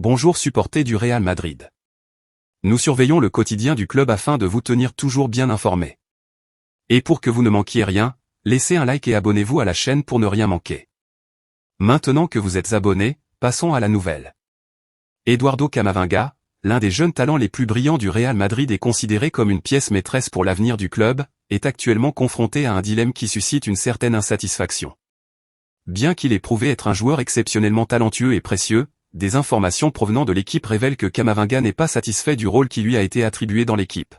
Bonjour supporters du Real Madrid. Nous surveillons le quotidien du club afin de vous tenir toujours bien informés. Et pour que vous ne manquiez rien, laissez un like et abonnez-vous à la chaîne pour ne rien manquer. Maintenant que vous êtes abonnés, passons à la nouvelle. Eduardo Camavinga, l'un des jeunes talents les plus brillants du Real Madrid et considéré comme une pièce maîtresse pour l'avenir du club, est actuellement confronté à un dilemme qui suscite une certaine insatisfaction. Bien qu'il ait prouvé être un joueur exceptionnellement talentueux et précieux, des informations provenant de l'équipe révèlent que Camavinga n'est pas satisfait du rôle qui lui a été attribué dans l'équipe.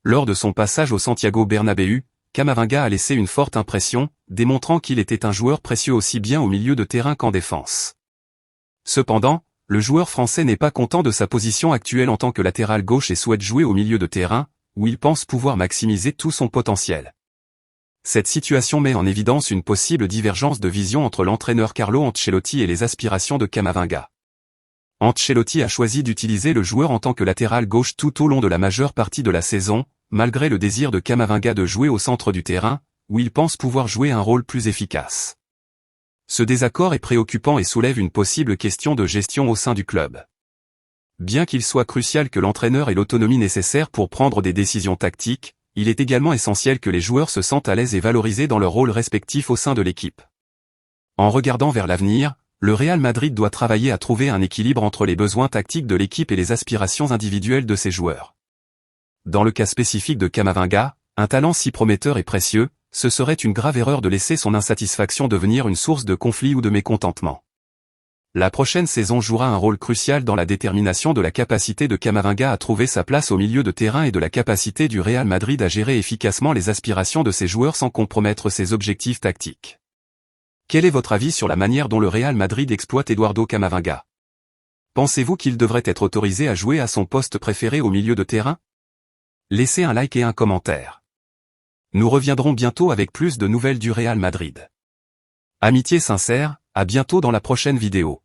Lors de son passage au Santiago Bernabéu, Camavinga a laissé une forte impression, démontrant qu'il était un joueur précieux aussi bien au milieu de terrain qu'en défense. Cependant, le joueur français n'est pas content de sa position actuelle en tant que latéral gauche et souhaite jouer au milieu de terrain, où il pense pouvoir maximiser tout son potentiel. Cette situation met en évidence une possible divergence de vision entre l'entraîneur Carlo Ancelotti et les aspirations de Camavinga. Ancelotti a choisi d'utiliser le joueur en tant que latéral gauche tout au long de la majeure partie de la saison, malgré le désir de Camavinga de jouer au centre du terrain, où il pense pouvoir jouer un rôle plus efficace. Ce désaccord est préoccupant et soulève une possible question de gestion au sein du club. Bien qu'il soit crucial que l'entraîneur ait l'autonomie nécessaire pour prendre des décisions tactiques, il est également essentiel que les joueurs se sentent à l'aise et valorisés dans leur rôle respectif au sein de l'équipe. En regardant vers l'avenir, le Real Madrid doit travailler à trouver un équilibre entre les besoins tactiques de l'équipe et les aspirations individuelles de ses joueurs. Dans le cas spécifique de Camavinga, un talent si prometteur et précieux, ce serait une grave erreur de laisser son insatisfaction devenir une source de conflit ou de mécontentement. La prochaine saison jouera un rôle crucial dans la détermination de la capacité de Camavinga à trouver sa place au milieu de terrain et de la capacité du Real Madrid à gérer efficacement les aspirations de ses joueurs sans compromettre ses objectifs tactiques. Quel est votre avis sur la manière dont le Real Madrid exploite Eduardo Camavinga? Pensez-vous qu'il devrait être autorisé à jouer à son poste préféré au milieu de terrain? Laissez un like et un commentaire. Nous reviendrons bientôt avec plus de nouvelles du Real Madrid. Amitié sincère, à bientôt dans la prochaine vidéo.